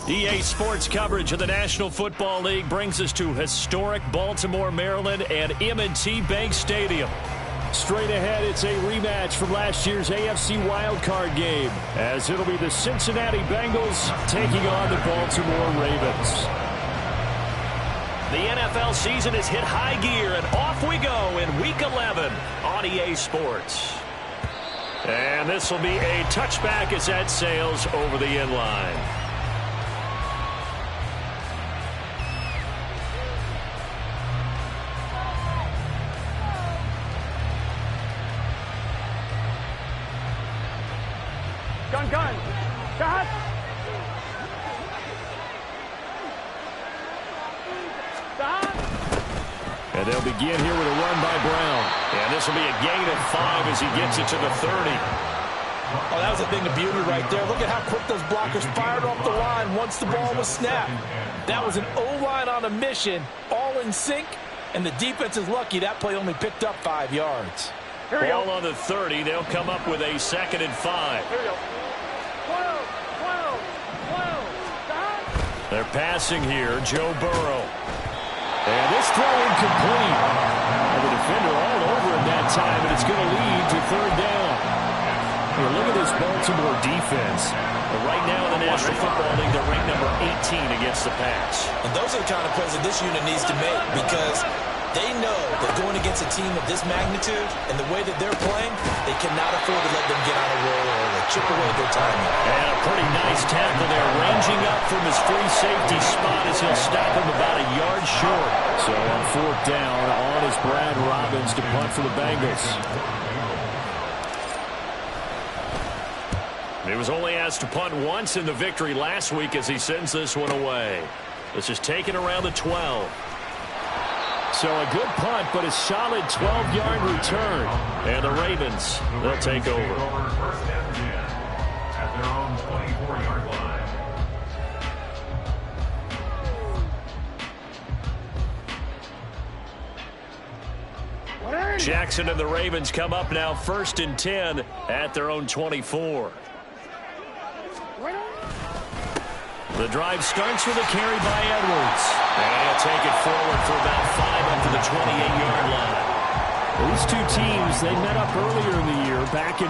EA Sports coverage of the National Football League brings us to historic Baltimore, Maryland and M&T Bank Stadium. Straight ahead, it's a rematch from last year's AFC wildcard game, as it'll be the Cincinnati Bengals taking on the Baltimore Ravens. The NFL season has hit high gear, and off we go in Week 11 on EA Sports. And this will be a touchback as that sails over the end line. Gun. And they'll begin here with a run by Brown. And this will be a gain of 5 as he gets it to the 30. Oh, that was a thing of beauty right there. Look at how quick those blockers fired off the line once the ball was snapped. That was an O-line on a mission, all in sync, and the defense is lucky that play only picked up 5 yards. Ball on the 30. They'll come up with a 2nd and 5. Here we go. 12. They're passing here, Joe Burrow. And this throw incomplete. And the defender all over him that time, and it's going to lead to 3rd down. Here, look at this Baltimore defense. But right now in the National Football League, they're ranked number 18 against the pass. And those are the kind of plays that this unit needs to make, because they know that going against a team of this magnitude and the way that they're playing, they cannot afford to let them get on a roll or chip away their timing. And a pretty nice tackle there, ranging up from his free safety spot as he'll stop him about a yard short. So on 4th down, on is Brad Robbins to punt for the Bengals. He was only asked to punt once in the victory last week as he sends this one away. This is taken around the 12. So a good punt, but a solid 12-yard return. And the Ravens, they'll take over. At their own 24-yard line. Jackson and the Ravens come up now 1st and 10 at their own 24. The drive starts with a carry by Edwards. And he'll take it forward for about 5 up to the 28-yard line. These two teams, they met up earlier in the year back in...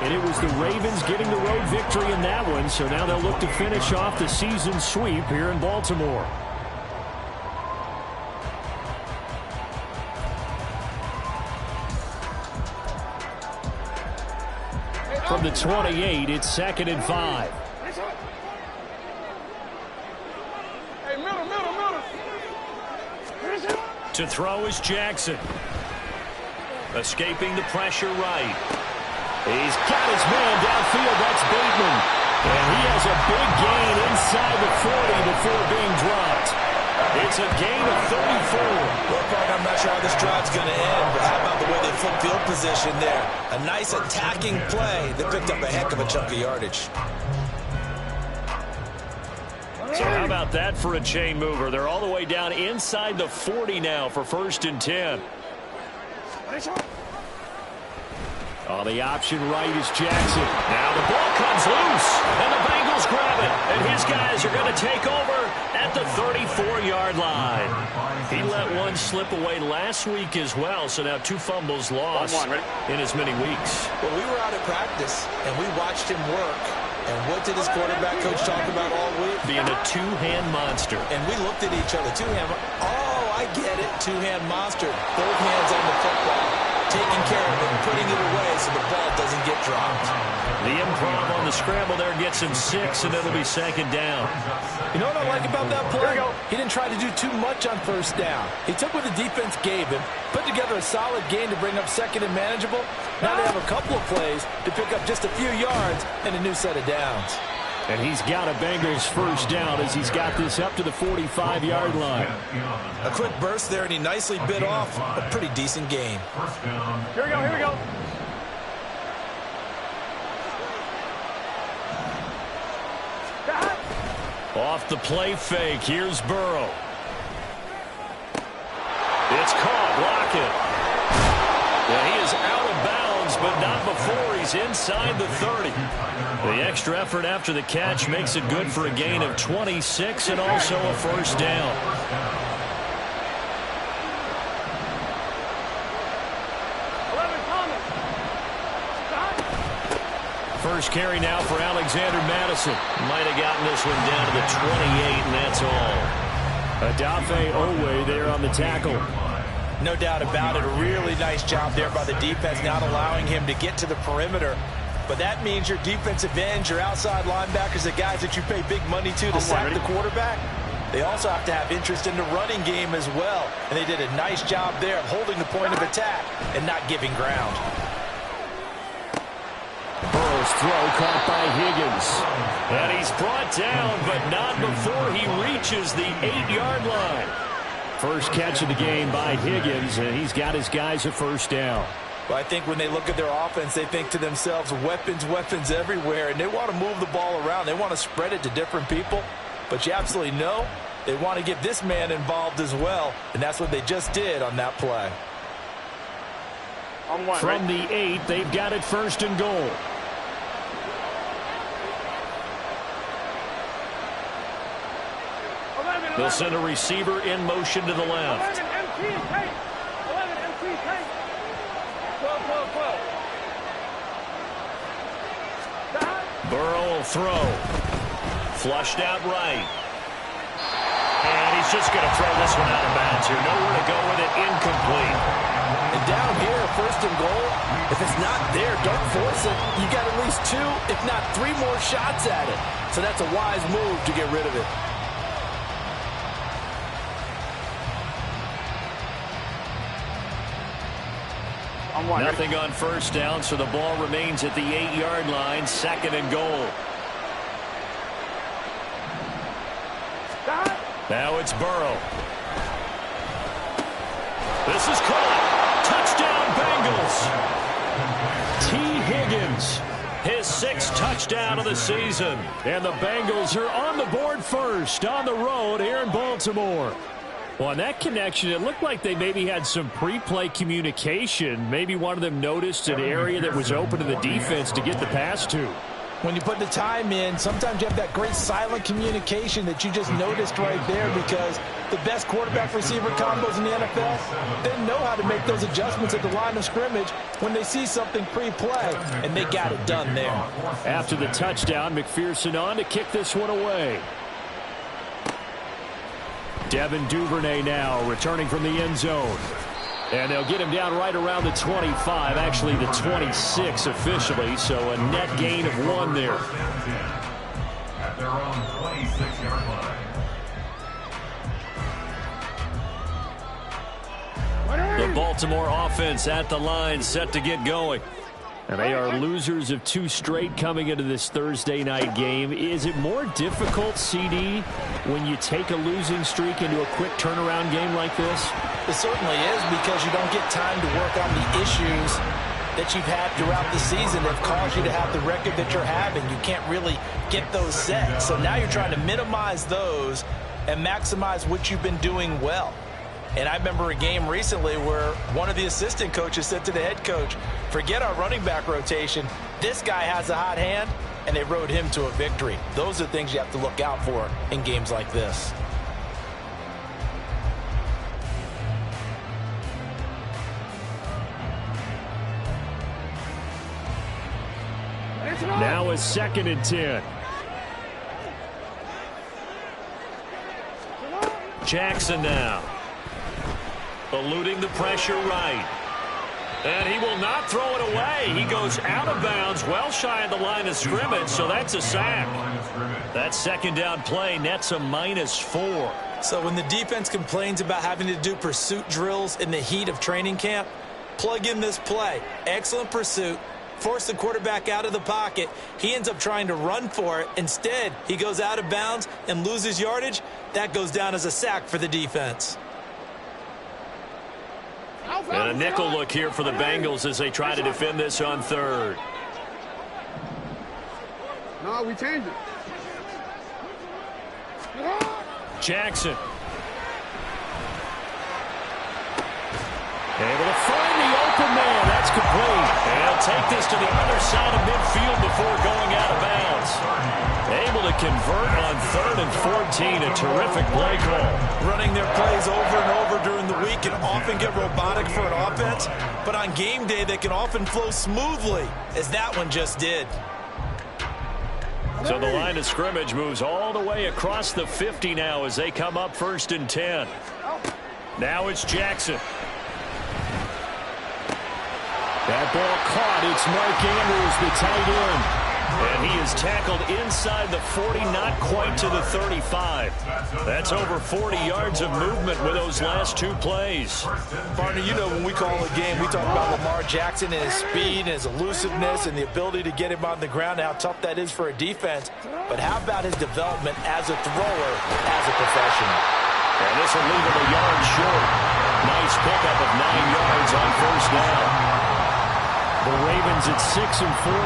And it was the Ravens getting the road victory in that one, so now they'll look to finish off the season sweep here in Baltimore. From the 28, it's 2nd and 5. Hey, middle. To throw is Jackson. Escaping the pressure right. He's got his man downfield. That's Bateman. And he has a big gain inside the 40 before being dropped. It's a gain of 34. Well, Park, I'm not sure how this drive's going to end, but how about the way they flip field position there? A nice attacking play that picked up a heck of a chunk of yardage. So how about that for a chain mover? They're all the way down inside the 40 now for 1st and 10. Oh, the option right is Jackson. Now the ball comes loose, and the Bengals grab it. And his guys are going to take over at the 34-yard line. He let one slip away last week as well, so now 2 fumbles lost in as many weeks. Well, we were out at practice, and we watched him work. And what did his quarterback coach talk about all week? Being a 2-hand monster. And we looked at each other. 2-hand. Oh, I get it. 2-hand monster. Both hands on the football. Taking care of it and putting it away so the ball doesn't get dropped. The improv on the scramble there gets him 6, and it'll be 2nd down. You know what I like about that play? He didn't try to do too much on 1st down. He took what the defense gave him, put together a solid gain to bring up 2nd and manageable. Now they have a couple of plays to pick up just a few yards and a new set of downs. And he's got a Bengals 1st down as he's got this up to the 45-yard line. A quick burst there, and he nicely bit off a pretty decent gain. Here we go. Off the play fake, here's Burrow. It's caught, block it. Yeah, he is out of bounds, but not before he's inside the 30. The extra effort after the catch makes it good for a gain of 26 and also a first down. First carry now for Alexander Madison. Might have gotten this one down to the 28, and that's all. Adafe Owe there on the tackle. No doubt about it. A really nice job there by the defense, not allowing him to get to the perimeter. But that means your defensive ends, your outside linebackers, the guys that you pay big money to sack the quarterback, they also have to have interest in the running game as well. And they did a nice job there of holding the point of attack and not giving ground. Burrow's throw caught by Higgins. And he's brought down, but not before he reaches the 8-yard line. First catch of the game by Higgins, and he's got his guys a first down. Well, I think when they look at their offense, they think to themselves, weapons, weapons everywhere, and they want to move the ball around. They want to spread it to different people, but you absolutely know they want to get this man involved as well, and that's what they just did on that play. From the 8, they've got it first and goal. They'll send a receiver in motion to the left. 11 MT tank. 11 MT tank. 12. Burrow will throw. Flushed out right. And he's just going to throw this one out of bounds here. Nowhere to go with it. Incomplete. And down here, first and goal, if it's not there, don't force it. You got at least 2, if not 3 more shots at it. So that's a wise move to get rid of it. Nothing on first down, so the ball remains at the 8-yard line, second and goal. Now it's Burrow. This is caught. Touchdown, Bengals. T. Higgins, his 6th touchdown of the season. And the Bengals are on the board first on the road here in Baltimore. Well, on that connection, it looked like they maybe had some pre-play communication. Maybe one of them noticed an area that was open to the defense to get the pass to. When you put the time in, sometimes you have that great silent communication that you just noticed right there, because the best quarterback-receiver combos in the NFL, they know how to make those adjustments at the line of scrimmage when they see something pre-play, and they got it done there. After the touchdown, McPherson on to kick this one away. Devin Duvernay now returning from the end zone. And they'll get him down right around the 25, actually the 26 officially, so a net gain of 1 there. At their own 26-yard line. The Baltimore offense at the line, set to get going. And they are losers of 2 straight coming into this Thursday night game. Is it more difficult, CD, when you take a losing streak into a quick turnaround game like this? It certainly is, because you don't get time to work on the issues that you've had throughout the season that have caused you to have the record that you're having. You can't really get those set. So now you're trying to minimize those and maximize what you've been doing well. And I remember a game recently where one of the assistant coaches said to the head coach, forget our running back rotation. This guy has a hot hand, and they rode him to a victory. Those are things you have to look out for in games like this. Now is 2nd and 10. Jackson now. Eluding the pressure right. And he will not throw it away. He goes out of bounds, well shy of the line of scrimmage, so that's a sack. That 2nd down play nets a -4. So when the defense complains about having to do pursuit drills in the heat of training camp, plug in this play. Excellent pursuit. Force the quarterback out of the pocket. He ends up trying to run for it. Instead, he goes out of bounds and loses yardage. That goes down as a sack for the defense. And a nickel look here for the Bengals as they try to defend this on 3rd. No, we changed it. Jackson. Able to find the open man. That's complete. And he'll take this to the other side of midfield before going out of bounds. Able to convert on 3rd and 14. A terrific play call. Running their plays over and over during the week can often get robotic for an offense, but on game day they can often flow smoothly, as that one just did. So the line of scrimmage moves all the way across the 50 now as they come up 1st and 10. Now it's Jackson. That ball caught. It's Mark Andrews, the tight end. And he is tackled inside the 40, not quite to the 35. That's over 40 yards of movement with those last 2 plays. Partner, you know when we call a game, we talk about Lamar Jackson and his speed and his elusiveness and the ability to get him on the ground and how tough that is for a defense. But how about his development as a thrower, as a professional? And this will leave him a yard short. Nice pickup of 9 yards on 1st down. The Ravens at 6-4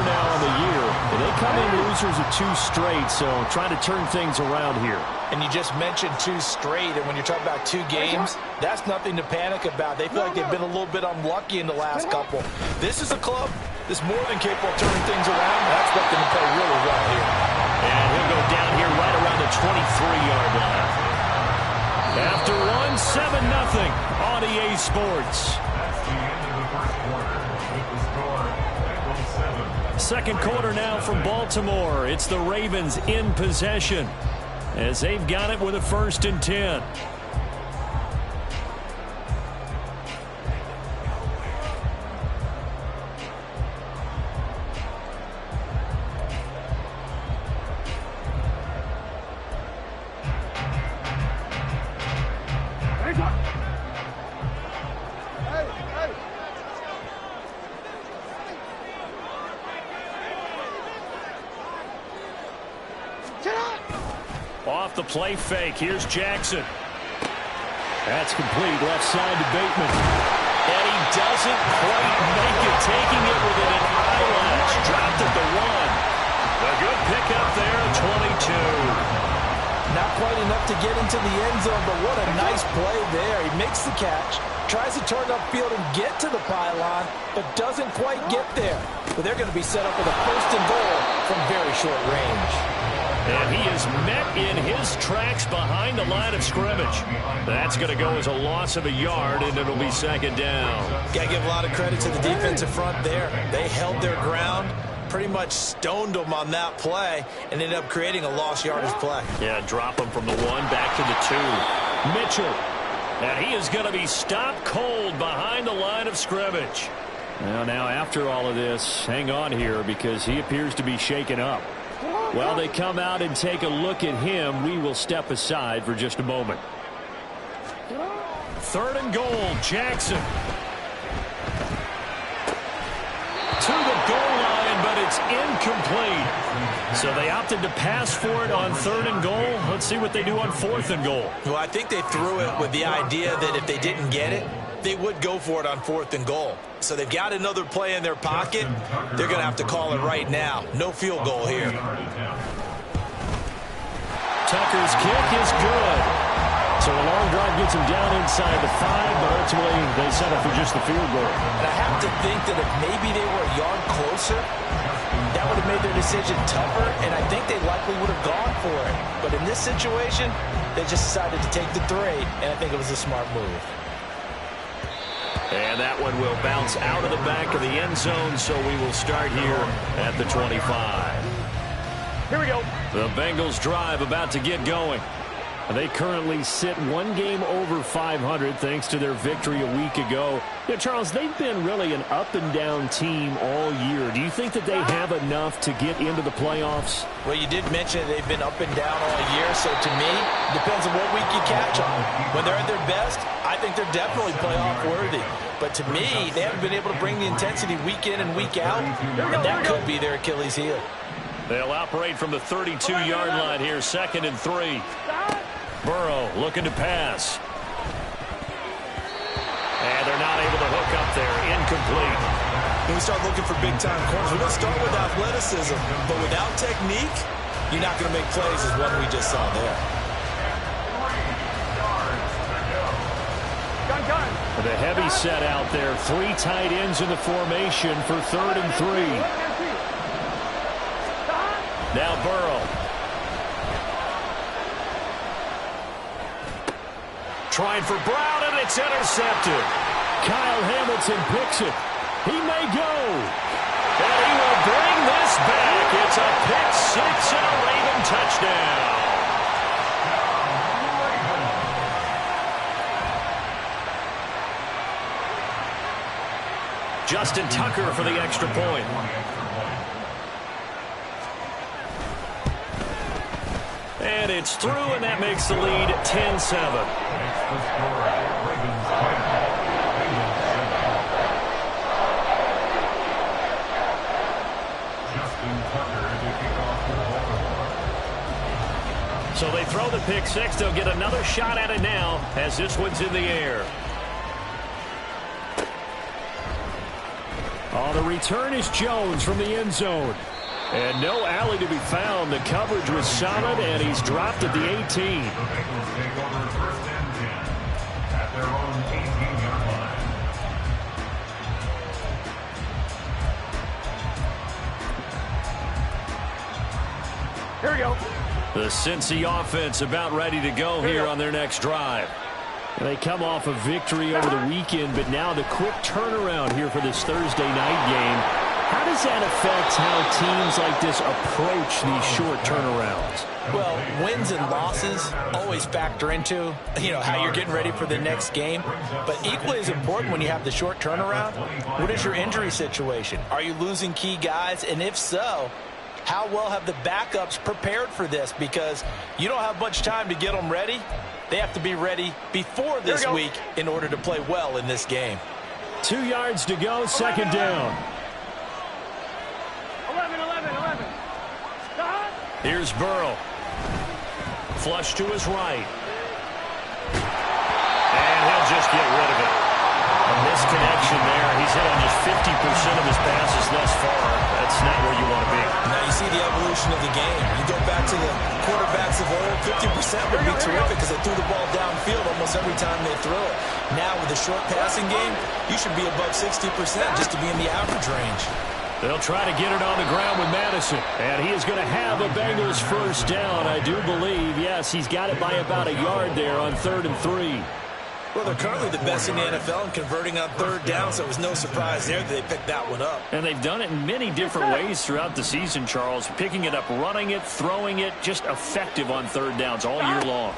now on the year. And they come in losers of 2 straight, so trying to turn things around here. And you just mentioned 2 straight, and when you're talking about 2 games, that's nothing to panic about. They feel like they've been a little bit unlucky in the last couple. This is a club that's more than capable of turning things around. I expect them to play really well here. And he'll go down here right around the 23-yard line. After 7-0 on EA Sports. Second quarter now from Baltimore. It's the Ravens in possession as they've got it with a 1st and 10. Off the play fake. Here's Jackson. That's complete. Left side to Bateman. And he doesn't quite make it. Taking it within an eyelash. Dropped at the 1. A good pickup there. 22. Not quite enough to get into the end zone, but what a nice play there. He makes the catch, tries to turn upfield and get to the pylon, but doesn't quite get there. But they're going to be set up with a 1st and goal from very short range. And he is met in his tracks behind the line of scrimmage. That's going to go as a loss of a yard, and it'll be 2nd down. Got to give a lot of credit to the defensive front there. They held their ground, pretty much stoned them on that play, and ended up creating a lost yardage play. Yeah, drop him from the 1 back to the 2. Mitchell. And he is going to be stopped cold behind the line of scrimmage. Now after all of this, hang on here because he appears to be shaken up. While they come out and take a look at him, we will step aside for just a moment. 3rd and goal, Jackson. To the goal line, but it's incomplete. So they opted to pass for it on 3rd and goal. Let's see what they do on 4th and goal. Well, I think they threw it with the idea that if they didn't get it, they would go for it on 4th and goal. So they've got another play in their pocket. They're going to have to call it right now. No field goal here. Tucker's kick is good. So a long drive gets him down inside the 5, but ultimately they settle for just the field goal. And I have to think that if maybe they were a yard closer, that would have made their decision tougher, and I think they likely would have gone for it. But in this situation, they just decided to take the 3, and I think it was a smart move. And that one will bounce out of the back of the end zone, so we will start here at the 25. Here we go. The Bengals drive about to get going. They currently sit 1 game over 500 thanks to their victory a week ago. Yeah, Charles, they've been really an up-and-down team all year. Do you think that they have enough to get into the playoffs? Well, you did mention they've been up and down all year, so to me, it depends on what week you catch them. When they're at their best, I think they're definitely playoff worthy. But to me, they haven't been able to bring the intensity week in and week out, and that could be their Achilles heel. They'll operate from the 32-yard line here, 2nd and 3. Burrow looking to pass. And they're not able to hook up there. Incomplete. When we start looking for big-time corners, we're going to start with athleticism. But without technique, you're not going to make plays as one we just saw there. a heavy set out there. 3 tight ends in the formation for 3rd and 3. Now Burrow. Trying for Brown, and it's intercepted. Kyle Hamilton picks it. He may go. And he will bring this back. It's a pick 6 and a Raven touchdown. Justin Tucker for the extra point. And it's through, and that makes the lead 10-7. So they throw the pick 6. They'll get another shot at it now as this one's in the air. On the return is Jones from the end zone. And no alley to be found. The coverage was solid, and he's dropped at the 18. Here we go. The Cincy offense about ready to go here on their next drive. They come off a victory over the weekend, but now the quick turnaround here for this Thursday night game. How does that affect how teams like this approach these short turnarounds? Well, wins and losses always factor into, how you're getting ready for the next game. But equally as important when you have the short turnaround, what is your injury situation? Are you losing key guys? And if so, how well have the backups prepared for this? Because you don't have much time to get them ready. They have to be ready before this week in order to play well in this game. 2 yards to go, second down. 11. Here's Burrow. Flush to his right. And he'll just get rid of it. A misconnection there. He's hit on just 50% of his passes thus far. That's not where you want to be. Now you see the evolution of the game. You go back to the quarterbacks of old, 50% would be terrific because they threw the ball downfield almost every time they throw it. Now with the short passing game, you should be above 60% just to be in the average range. They'll try to get it on the ground with Madison. And he is going to have a Bengals first down, I do believe. Yes, he's got it by about a yard there on 3rd and 3. Well, they're currently the best in the NFL in converting on 3rd down, so it was no surprise there that they picked that one up. And they've done it in many different ways throughout the season, Charles. Picking it up, running it, throwing it, just effective on 3rd downs all year long.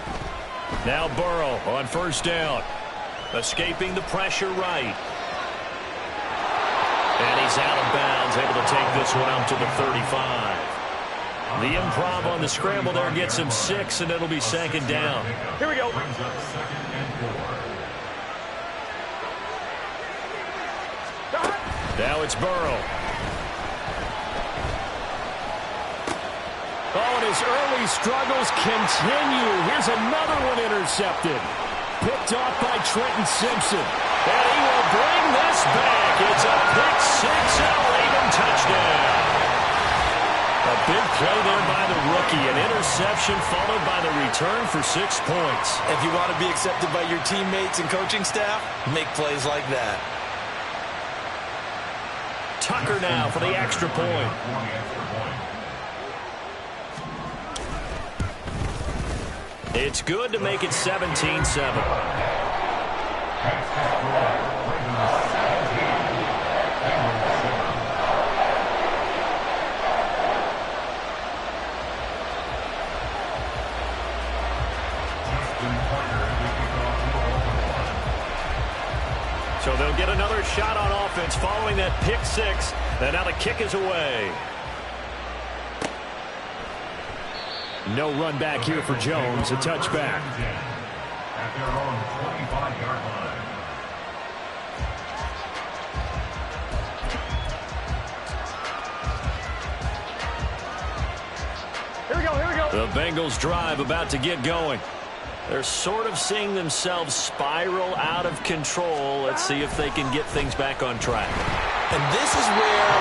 Now Burrow on 1st down. Escaping the pressure right. And he's out of bounds, able to take this one out to the 35. The improv on the scramble there gets him 6, and it'll be 2nd down. Here we go. Now it's Burrow. Oh, and his early struggles continue. Here's another one intercepted. Picked off by Trenton Simpson. And he will bring this back. It's a pick 6 and a Raven touchdown. A big play there by the rookie. An interception followed by the return for 6 points. If you want to be accepted by your teammates and coaching staff, make plays like that. Tucker now for the extra point. It's good to make it 17-7. So they'll get another shot on offense following that pick 6. And now the kick is away. No run back here for Jones. A touchback. At their own 25-yard line. Here we go. The Bengals drive about to get going. They're sort of seeing themselves spiral out of control. Let's see if they can get things back on track. And this is where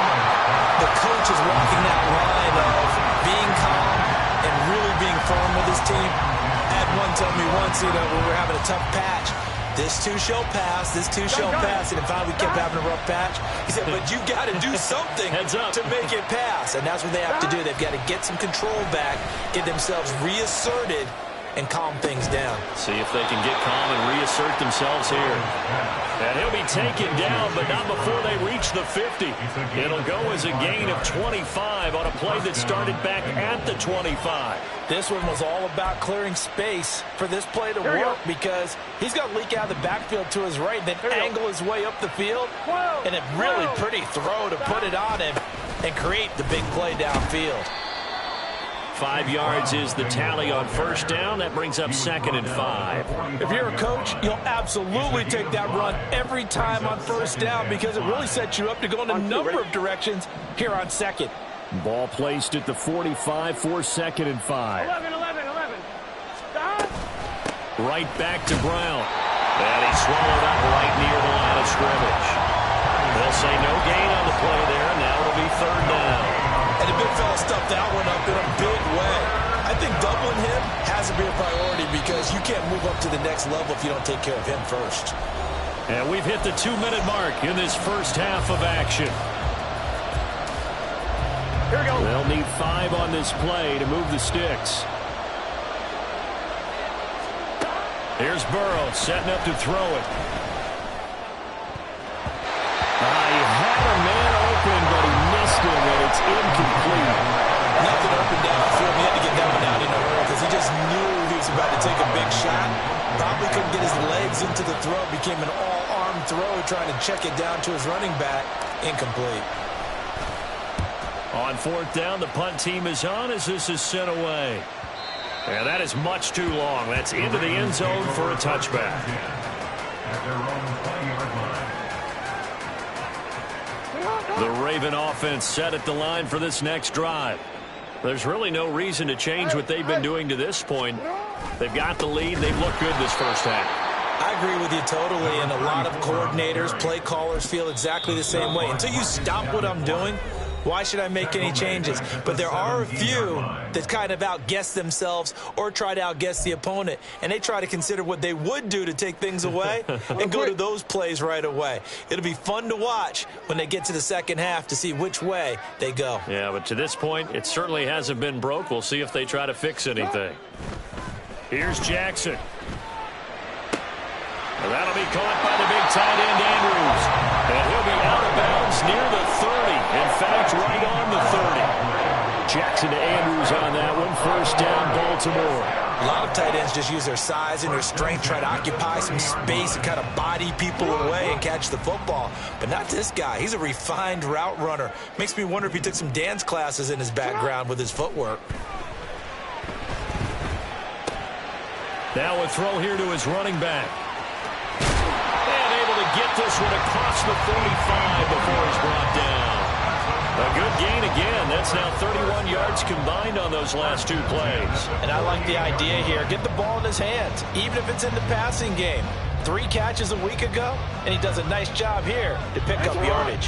the coach is walking that line of being calm and really being firm with his team. I had one tell me once, when we were having a tough patch, This too shall pass. This too shall pass. And finally, we kept having a rough patch. He said, but you got to do something to make it pass. And that's what they have to do. They've got to get some control back, get themselves reasserted, and calm things down. See if they can get calm and reassert themselves here. And he'll be taken down, but not before they reach the 50. It'll go as a gain of 25 on a play that started back at the 25. This one was all about clearing space for this play to work because he's going to leak out of the backfield to his right, then angle his way up the field, and a really pretty throw to put it on him and create the big play downfield. 5 yards is the tally on first down. That brings up 2nd and 5. If you're a coach, you'll absolutely take that run every time on first down because it really sets you up to go in a number of directions here on second. Ball placed at the 45 for 2nd and 5. 11. Right back to Brown. And he swallowed up right near the line of scrimmage. They'll say no gain on the play there. Now it'll be 3rd down. And the big fella stuffed that one up in a big way. I think doubling him has to be a priority because you can't move up to the next level if you don't take care of him first. And we've hit the 2-minute mark in this first half of action. Here we go. They'll need 5 on this play to move the sticks. Here's Burrow setting up to throw it. He had a man open, but he missed him, and it's incomplete. Nothing open downfield. He had to get that one out in a hurry because he just knew he was about to take a big shot. Probably couldn't get his legs into the throw. Became an all-arm throw, trying to check it down to his running back. Incomplete. On 4th down, the punt team is on as this is sent away. And that is much too long. That's into the end zone for a touchback. At their own 20-yard line. The Raven offense set at the line for this next drive. There's really no reason to change what they've been doing to this point. They've got the lead. They've looked good this first half. I agree with you totally, and a lot of coordinators, play callers feel exactly the same way. Until you stop what I'm doing, why should I make any changes? But there are a few that kind of outguess themselves or try to outguess the opponent, and they try to consider what they would do to take things away and go to those plays right away. It'll be fun to watch when they get to the second half to see which way they go. Yeah, but to this point, it certainly hasn't been broke. We'll see if they try to fix anything. Here's Jackson. And that'll be caught by the big tight end, Andrews. And he'll be out of bounds near the 30. In fact, right on the 30. Jackson to Andrews on that one. First down, Baltimore. A lot of tight ends just use their size and their strength, try to occupy some space and kind of body people away and catch the football. But not this guy. He's a refined route runner. Makes me wonder if he took some dance classes in his background with his footwork. Now a throw here to his running back. Get this one across the 45 before he's brought down. A good gain again. That's now 31 yards combined on those last 2 plays. And I like the idea here. Get the ball in his hands, even if it's in the passing game. 3 catches a week ago, and he does a nice job here to pick up yardage.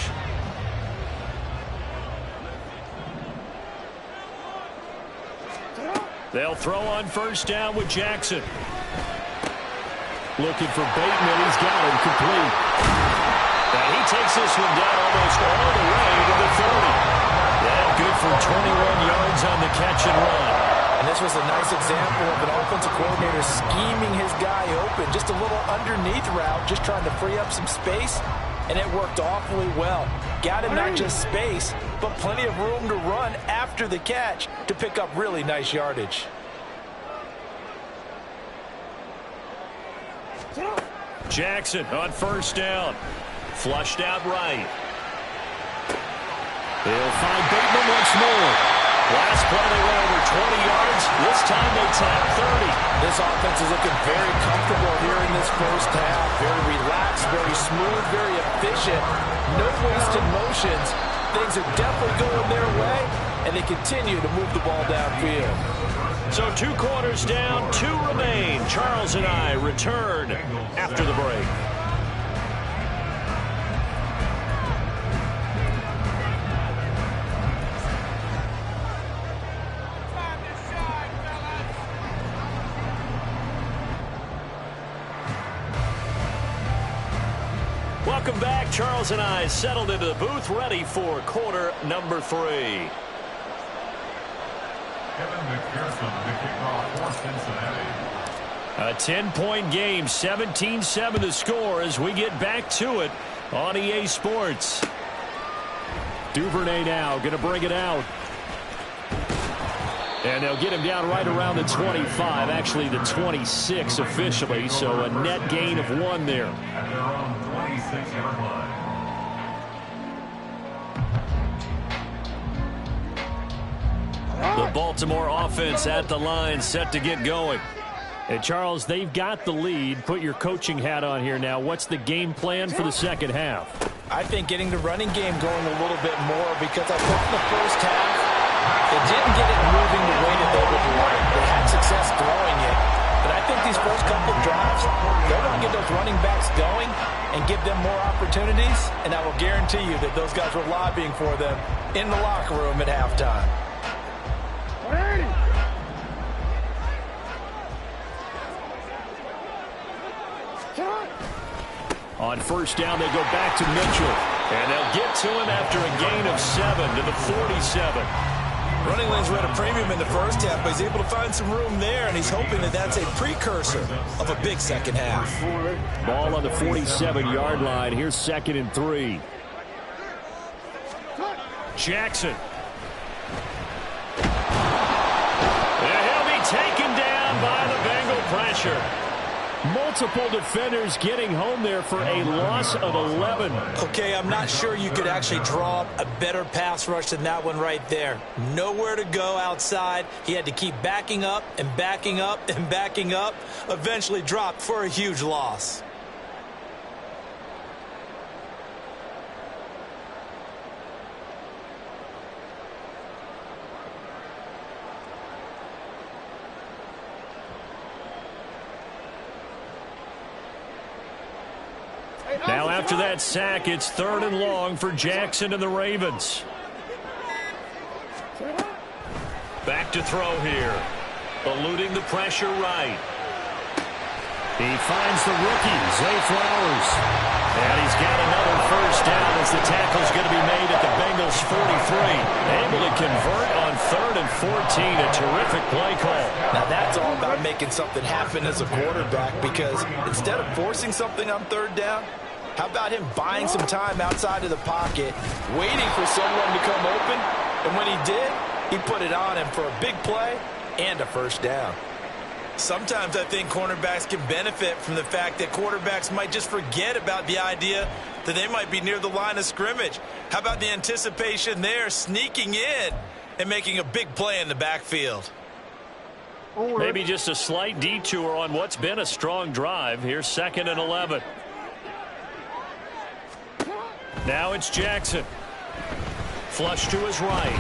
They'll throw on first down with Jackson. Looking for Bateman. He's got him complete. And he takes this one down almost all the way to the 30. Yeah, good for 21 yards on the catch and run. And this was a nice example of an offensive coordinator scheming his guy open. Just a little underneath route, just trying to free up some space, and it worked awfully well. Got him not just space, but plenty of room to run after the catch to pick up really nice yardage. Jackson on first down. Flushed out right. They'll find Bateman once more. Last play they went over 20 yards. This time they tap 30. This offense is looking very comfortable here in this first half. Very relaxed, very smooth, very efficient. No wasted motions. Things are definitely going their way, and they continue to move the ball downfield. So 2 quarters down, 2 remain. Charles and I return after the break. Welcome back. Charles and I settled into the booth, ready for quarter number 3. Kevin McPherson, the kickoff for Cincinnati. A 10-point game, 17-7 the score as we get back to it on EA Sports. Duvernay now going to bring it out. And they'll get him down right around the 25, actually the 26 officially, so a net gain of 1 there. At their own 26-yard line. The Baltimore offense at the line, set to get going. And Charles, they've got the lead. Put your coaching hat on here now. What's the game plan for the second half? I think getting the running game going a little bit more, because I thought in the first half they didn't get it moving the way that they would like. They had success throwing it. But I think these first couple of drives, they're going to get those running backs going and give them more opportunities. And I will guarantee you that those guys were lobbying for them in the locker room at halftime. On first down, they go back to Mitchell. And they'll get to him after a gain of 7 to the 47. Running lanes were at a premium in the first half, but he's able to find some room there, and he's hoping that that's a precursor of a big second half. Ball on the 47-yard line. Here's 2nd and 3. Jackson. And he'll be taken down by the Bengal pressure. Multiple defenders getting home there for a loss of 11. Okay, I'm not sure you could actually draw up a better pass rush than that one right there. Nowhere to go outside. He had to keep backing up and backing up and backing up. Eventually dropped for a huge loss. Now after that sack, it's 3rd and long for Jackson and the Ravens. Back to throw here. Eluding the pressure right. He finds the rookie, Zay Flowers. And he's got another first down as the tackle's going to be made at the Bengals 43. Able to convert on 3rd and 14. A terrific play call. Now that's all about making something happen as a quarterback, because instead of forcing something on 3rd down, how about him buying some time outside of the pocket, waiting for someone to come open, and when he did, he put it on him for a big play and a first down. Sometimes I think cornerbacks can benefit from the fact that quarterbacks might just forget about the idea that they might be near the line of scrimmage. How about the anticipation there, sneaking in and making a big play in the backfield? Maybe just a slight detour on what's been a strong drive. Here's 2nd and 11. Now it's Jackson. Flush to his right.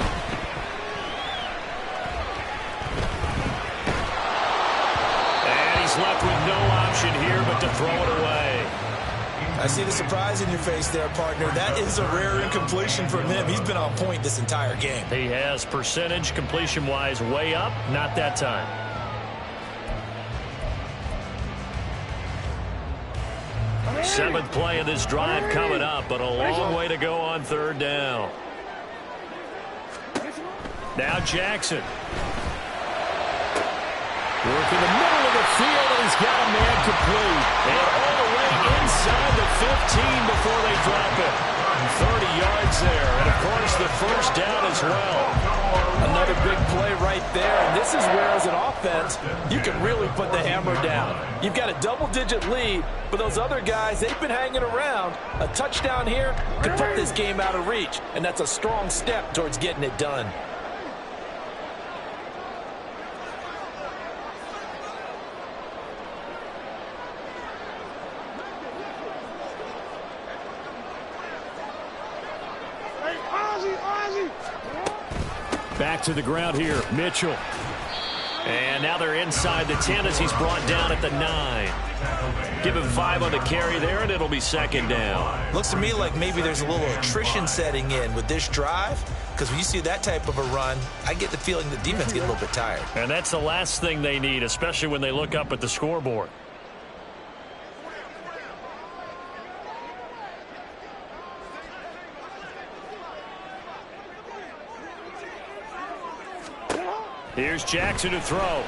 And he's left with no option here but to throw it away. I see the surprise in your face there, partner. That is a rare incompletion from him. He's been on point this entire game. He has percentage completion-wise way up. Not that time. Seventh play of this drive coming up, but a long way to go on 3rd down. Now Jackson. Working the middle of the field, and he's got a man complete. And all the way inside the 15 before they drop it. 30 yards there, and of course the first down as well. Another big play right there, and this is where, as an offense, you can really put the hammer down. You've got a double-digit lead, but those other guys, they've been hanging around. A touchdown here could put this game out of reach, and that's a strong step towards getting it done. Back to the ground here, Mitchell. And now they're inside the 10 as he's brought down at the 9. Give him 5 on the carry there, and it'll be 2nd down. Looks to me like maybe there's a little attrition setting in with this drive, because when you see that type of a run, I get the feeling the defense gets a little bit tired. And that's the last thing they need, especially when they look up at the scoreboard. Here's Jackson to throw. And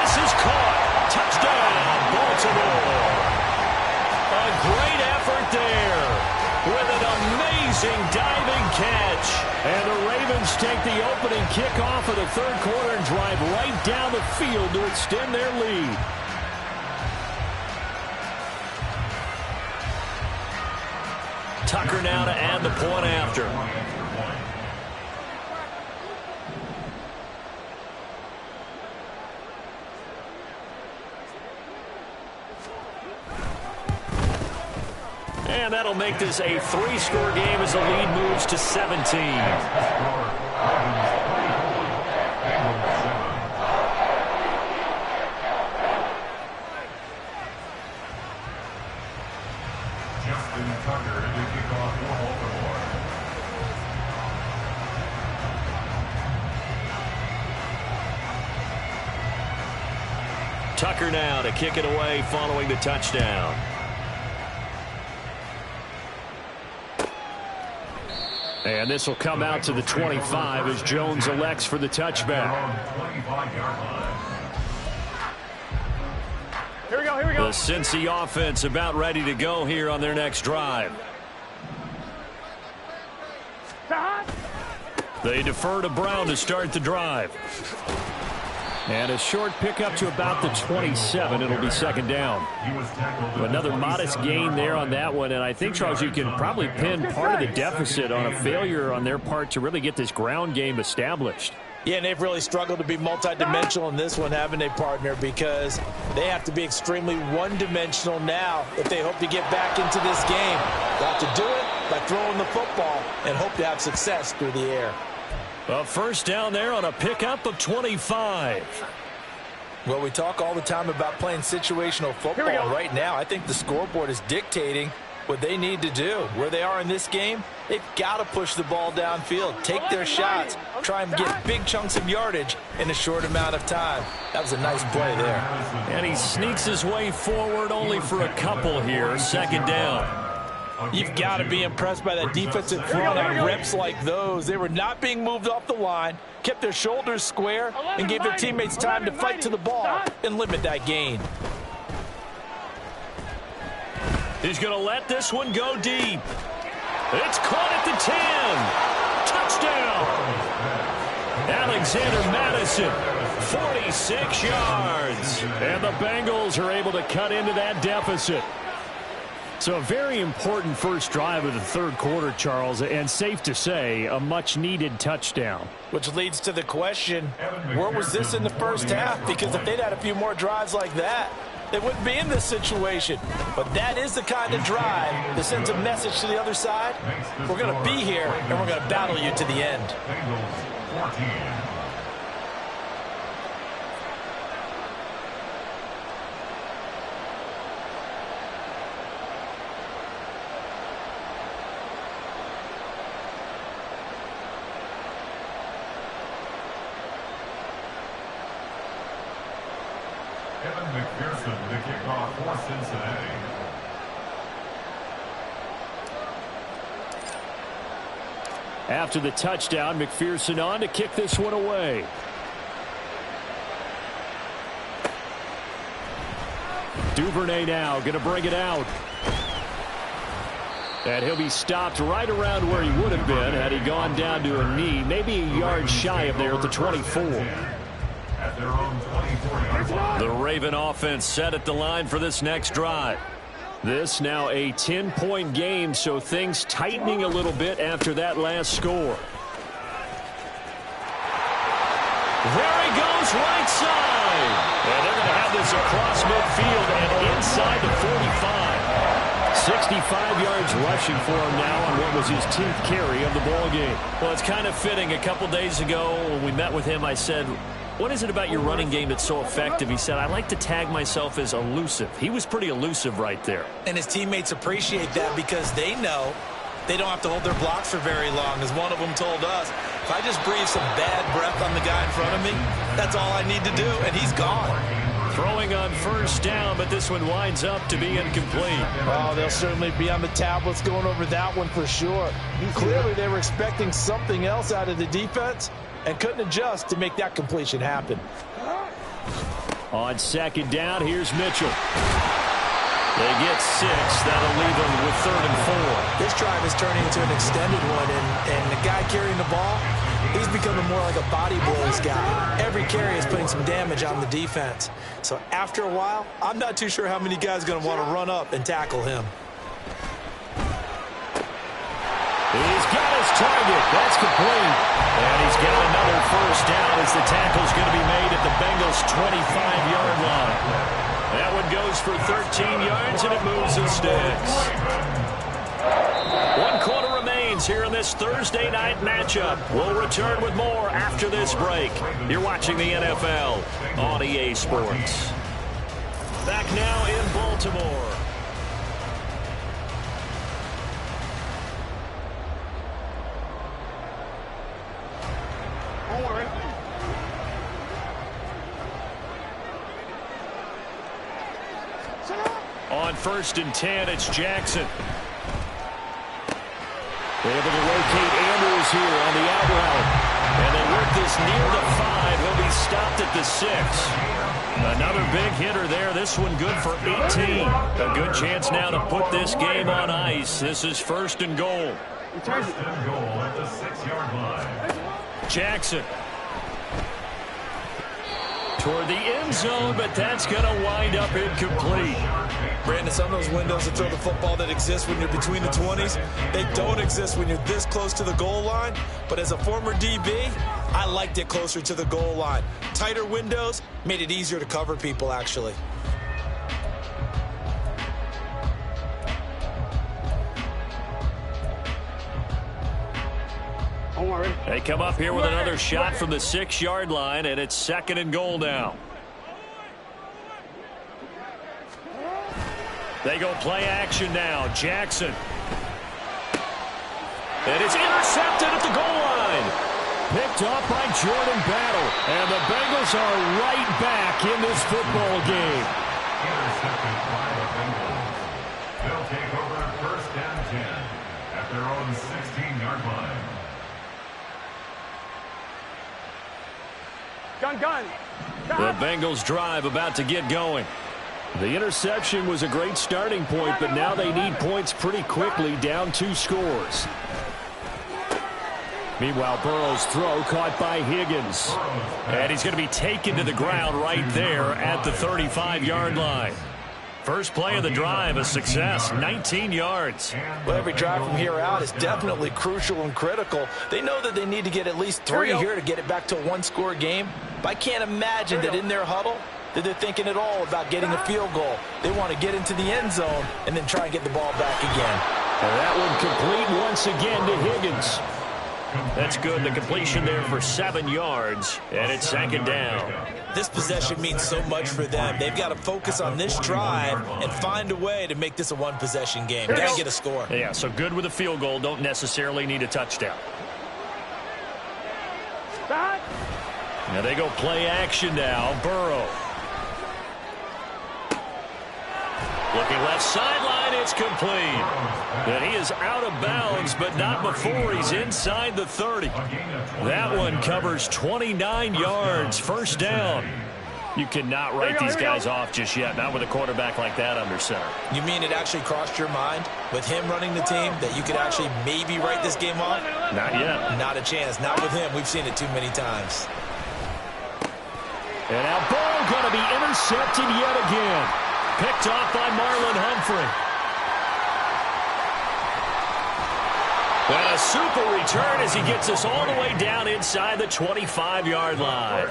this is caught. Touchdown, Baltimore. A great effort there with an amazing diving catch. And the Ravens take the opening kickoff of the third quarter and drive right down the field to extend their lead. Tucker now to add the point after. And that'll make this a 3-score game as the lead moves to 17. Tucker now to kick it away following the touchdown. And this will come out to the 25 as Jones elects for the touchback. Here we go, here we go. The Cincy offense about ready to go here on their next drive. They defer to Brown to start the drive. And a short pickup to about the 27. It'll be second down. Another modest gain there on that one. And I think, Charles, you can probably pin part of the deficit on a failure on their part to really get this ground game established. Yeah, and they've really struggled to be multidimensional in this one, haven't they, partner? Because they have to be extremely one-dimensional now if they hope to get back into this game. They'll have to do it by throwing the football and hope to have success through the air. A first down there on a pickup of 25. Well, we talk all the time about playing situational football. Right now, I think the scoreboard is dictating what they need to do. Where they are in this game, they've got to push the ball downfield, take their shots, try and get big chunks of yardage in a short amount of time. That was a nice play there. And he sneaks his way forward only for a couple here. Second down. You've got to be impressed by that defensive front on reps like those. They were not being moved off the line, kept their shoulders square, and gave their teammates time to fight to the ball and limit that gain. He's going to let this one go deep. It's caught at the 10. Touchdown. Alexander Madison, 46 yards. And the Bengals are able to cut into that deficit. So a very important first drive of the third quarter, Charles, and safe to say, a much-needed touchdown. Which leads to the question, where was this in the first half? Because if they'd had a few more drives like that, they wouldn't be in this situation. But that is the kind of drive that sends a message to the other side. We're going to be here, and we're going to battle you to the end. McPherson to kick off for Cincinnati. After the touchdown, McPherson on to kick this one away. Duvernay now going to bring it out. And he'll be stopped right around where he would have been had he gone down to a knee, maybe a yard shy of there at the 24. At their own 24-yard line. The Raven offense set at the line for this next drive. This now a 10-point game, so things tightening a little bit after that last score. There he goes, right side. And they're going to have this across midfield and inside the 45. 65 yards rushing for him now on what was his 10th carry of the ball game. Well, it's kind of fitting. A couple days ago when we met with him, I said, what is it about your running game that's so effective? He said, I like to tag myself as elusive. He was pretty elusive right there. And his teammates appreciate that because they know they don't have to hold their blocks for very long. As one of them told us, if I just breathe some bad breath on the guy in front of me, that's all I need to do, and he's gone. Throwing on first down, but this one winds up to be incomplete. Oh, they'll certainly be on the tablets going over that one for sure. Clearly, they were expecting something else out of the defense, and couldn't adjust to make that completion happen. On second down, here's Mitchell. They get 6. That'll leave them with 3rd and 4. This drive is turning into an extended one, and the guy carrying the ball, he's becoming more like a body blows guy. Every carry is putting some damage on the defense. So after a while, I'm not too sure how many guys are going to want to run up and tackle him. He's got his target. That's complete. And he's got another first down as the tackle's going to be made at the Bengals' 25-yard line. That one goes for 13 yards, and it moves and sticks. 1 quarter remains here in this Thursday night matchup. We'll return with more after this break. You're watching the NFL on EA Sports. Back now in Baltimore. On 1st and 10, it's Jackson. They're able to locate Andrews here on the out route. And they work this near the 5. He'll be stopped at the 6. Another big hitter there. This one good for 18. A good chance now to put this game on ice. This is 1st and goal. First and goal at the 6-yard line. Jackson. Toward the end zone, but that's going to wind up incomplete. Brandon, some of those windows to throw the football that exist when you're between the 20s, they don't exist when you're this close to the goal line. But as a former DB, I liked it closer to the goal line. Tighter windows made it easier to cover people, actually. They come up here with another shot from the 6-yard line, and it's 2nd and goal now. They go play action now. Jackson. And it's intercepted at the goal line. Picked up by Jordan Battle. And the Bengals are right back in this football game. Intercepted by the Bengals. They'll take over 1st and 10 at their own 16-yard line. Gun. The Bengals drive about to get going. The interception was a great starting point, but now they need points pretty quickly, down 2 scores. Meanwhile, Burrow's throw caught by Higgins. And he's going to be taken to the ground right there at the 35-yard line. First play of the drive, a success, 19 yards. Well, every drive from here out is definitely crucial and critical. They know that they need to get at least 3 here to get it back to a 1-score game. But I can't imagine that in their huddle that they're thinking at all about getting a field goal. They want to get into the end zone and then try and get the ball back again. And that one complete once again to Higgins. That's good. The completion there for 7 yards, and it's 2nd down. This possession means so much for them. They've got to focus on this drive and find a way to make this a 1-possession game. Got to get a score. Yeah, so good with a field goal. Don't necessarily need a touchdown. Now they go play action now. Burrow. Looking left sideline, it's complete. And he is out of bounds, but not before he's inside the 30. That one covers 29 yards, 1st down. You cannot write these guys off just yet, not with a quarterback like that under center. You mean it actually crossed your mind with him running the team that you could actually maybe write this game off? Not yet. Not a chance. Not with him. We've seen it too many times. And now Burrow going to be intercepted yet again. Picked off by Marlon Humphrey. And a super return as he gets us all the way down inside the 25-yard line.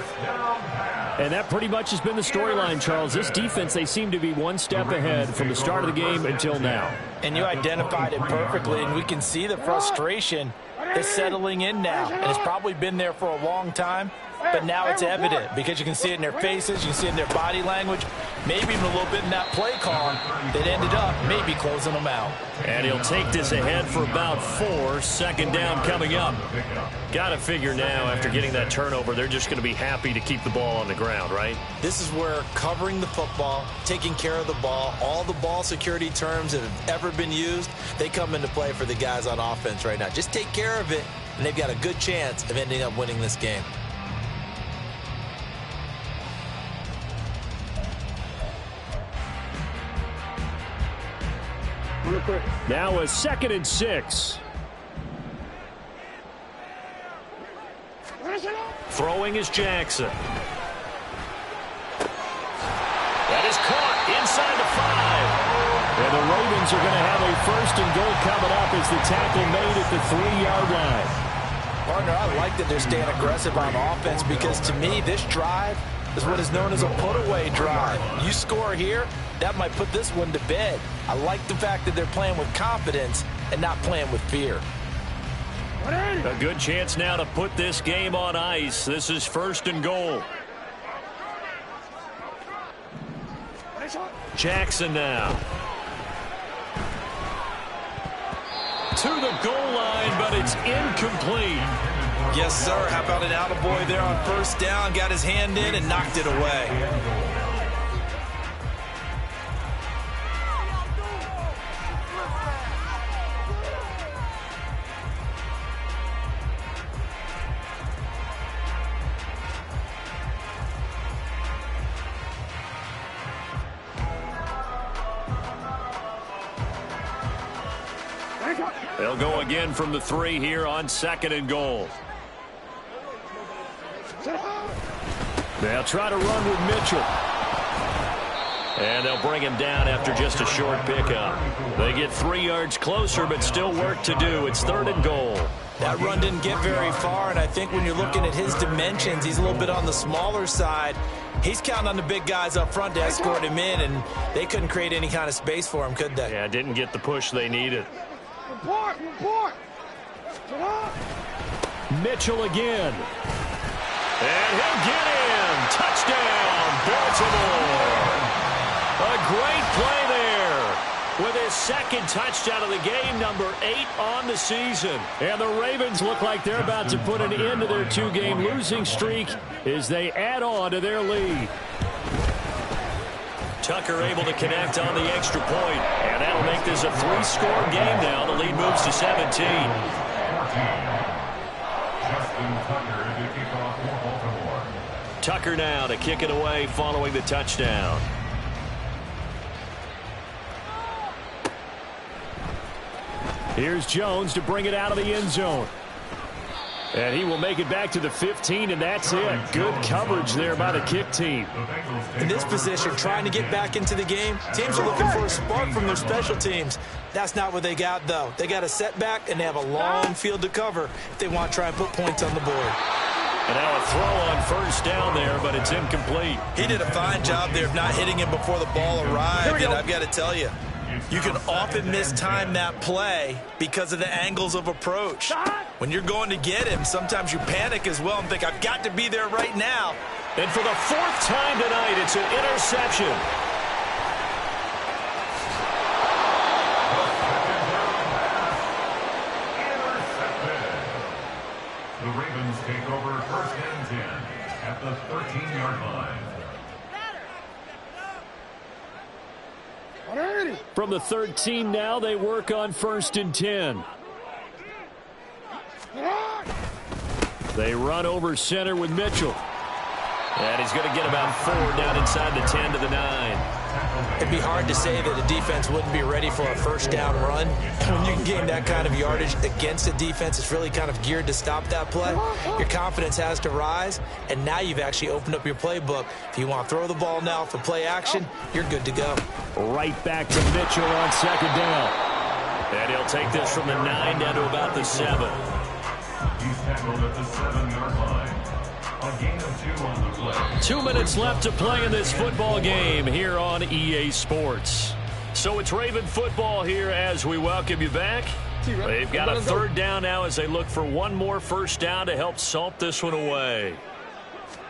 And that pretty much has been the storyline, Charles. This defense, they seem to be one step ahead from the start of the game until now. And you identified it perfectly, and we can see the frustration is settling in now. And it's probably been there for a long time, but now it's evident because you can see it in their faces, you can see it in their body language, maybe even a little bit in that play call that ended up maybe closing them out. And he'll take this ahead for about 4. 2nd down coming up. Got to figure now after getting that turnover, they're just going to be happy to keep the ball on the ground, right? This is where covering the football, taking care of the ball, all the ball security terms that have ever been used, they come into play for the guys on offense right now. Just take care of it, and they've got a good chance of ending up winning this game. Now a 2nd and 6. Throwing is Jackson. That is caught inside the 5. And the Ravens are going to have a 1st and goal coming up as the tackle made at the 3-yard line. Partner, I like that they're staying aggressive on offense because to me, this drive is what is known as a put-away drive. You score here, that might put this one to bed. I like the fact that they're playing with confidence and not playing with fear. A good chance now to put this game on ice. This is 1st and goal. Jackson now. To the goal line, but it's incomplete. Yes, sir. How about an attaboy there on 1st down? Got his hand in and knocked it away. They'll go again from the 3 here on 2nd and goal. They'll try to run with Mitchell. And they'll bring him down after just a short pickup. They get 3 yards closer, but still work to do. It's 3rd and goal. That run didn't get very far, and I think when you're looking at his dimensions, he's a little bit on the smaller side. He's counting on the big guys up front to escort him in, and they couldn't create any kind of space for him, could they? Yeah, didn't get the push they needed. Mitchell again. And he'll get in. Touchdown, Baltimore. A great play there. With his 2nd touchdown of the game, number 8 on the season. And the Ravens look like they're about to put an end to their 2-game losing streak as they add on to their lead. Tucker able to connect on the extra point, and that'll make this a 3-score game now. The lead moves to 17. Tucker now to kick it away following the touchdown. Here's Jones to bring it out of the end zone. And he will make it back to the 15, and that's it. Good coverage there by the kick team. In this position, trying to get back into the game, teams are looking for a spark from their special teams. That's not what they got, though. They got a setback, and they have a long field to cover if they want to try and put points on the board. And now a throw on 1st down there, but it's incomplete. He did a fine job there of not hitting him before the ball arrived, and I've got to tell you, you can often mistime that play because of the angles of approach. When you're going to get him, sometimes you panic as well and think, I've got to be there right now. And for the 4th time tonight, it's an interception. The Ravens take over 1st and 10 at the 13-yard line. From the 13 now, they work on 1st and 10. They run over center with Mitchell. And he's going to get about 4 down inside the 10 to the 9. It'd be hard to say that a defense wouldn't be ready for a 1st down run. When you can gain that kind of yardage against a defense, it's really kind of geared to stop that play. Your confidence has to rise, and now you've actually opened up your playbook. If you want to throw the ball now for play action, you're good to go. Right back to Mitchell on 2nd down. And he'll take this from the 9 down to about the 7. He's tackled at the 7-yard line. A gain of 2 on the play. 2 minutes left to play in this football game here on EA Sports. So it's Raven football here as we welcome you back. They've got a 3rd down now as they look for one more 1st down to help salt this one away.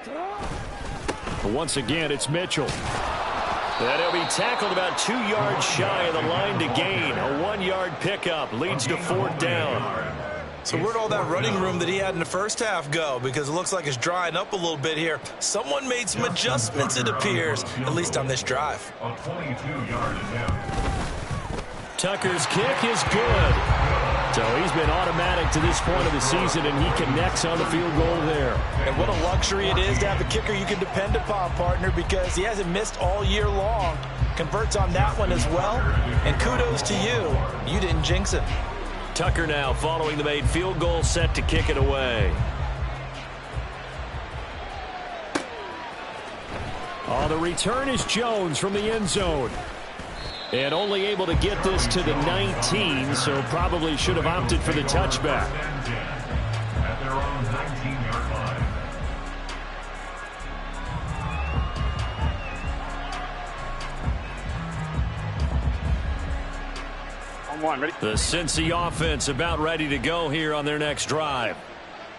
But once again, it's Mitchell. And he'll be tackled about 2 yards shy of the line to gain. A 1-yard pickup leads to 4th down. So where'd all that running room that he had in the 1st half go? Because it looks like it's drying up a little bit here. Someone made some adjustments, it appears, at least on this drive. A 22-yard attempt. Tucker's kick is good. So he's been automatic to this point of the season, and he connects on the field goal there. And what a luxury it is to have a kicker you can depend upon, partner, because he hasn't missed all year long. Converts on that one as well, and kudos to you. You didn't jinx him. Tucker now following the made field goal, set to kick it away. Oh, the return is Jones from the end zone. And only able to get this to the 19, so probably should have opted for the touchback. At their own 19-yard line. On one, ready? The Cincy offense about ready to go here on their next drive.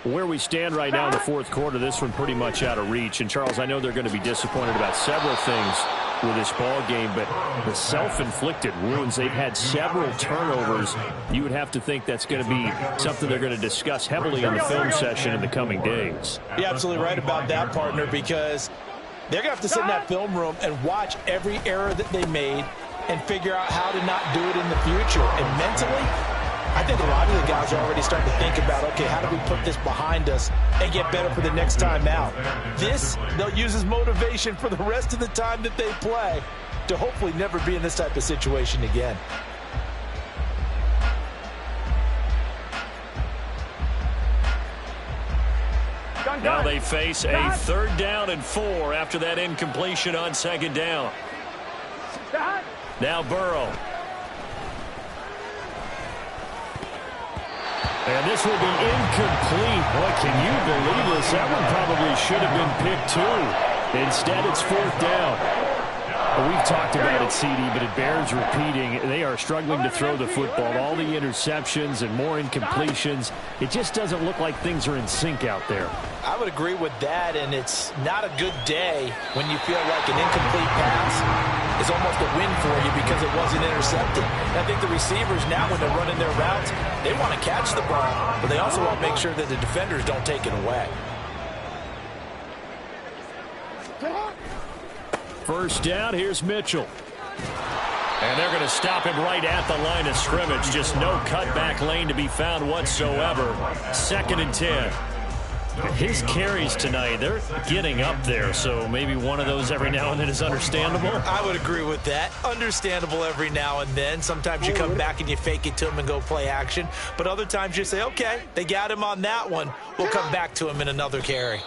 Where we stand right now in the fourth quarter, this one pretty much out of reach. And, Charles, I know they're going to be disappointed about several things with this ball game, but the self-inflicted wounds, they've had several turnovers. You would have to think that's going to be something they're going to discuss heavily in the film session in the coming days. You're absolutely right about that, partner, because they're going to have to sit in that film room and watch every error that they made and figure out how to not do it in the future. And mentally, I think a lot of the guys are already starting to think about, okay, how do we put this behind us and get better for the next time out? This, they'll use as motivation for the rest of the time that they play to hopefully never be in this type of situation again. Now they face a 3rd down and 4 after that incompletion on 2nd down. Now Burrow. And this will be incomplete. Boy, can you believe this? That one probably should have been picked too. Instead, it's 4th down. We've talked about it, CD, but it bears repeating. They are struggling to throw the football. All the interceptions and more incompletions. It just doesn't look like things are in sync out there. I would agree with that, and it's not a good day when you feel like an incomplete pass is almost a win for you because it wasn't intercepted. And I think the receivers now, when they're running their routes, they want to catch the ball, but they also want to make sure that the defenders don't take it away. 1st down, here's Mitchell. And they're going to stop him right at the line of scrimmage. Just no cutback lane to be found whatsoever. 2nd and 10. His carries tonight, they're getting up there, so maybe one of those every now and then is understandable. I would agree with that. Understandable every now and then. Sometimes you come back and you fake it to him and go play action. But other times you say, okay, they got him on that one. We'll come back to him in another carry.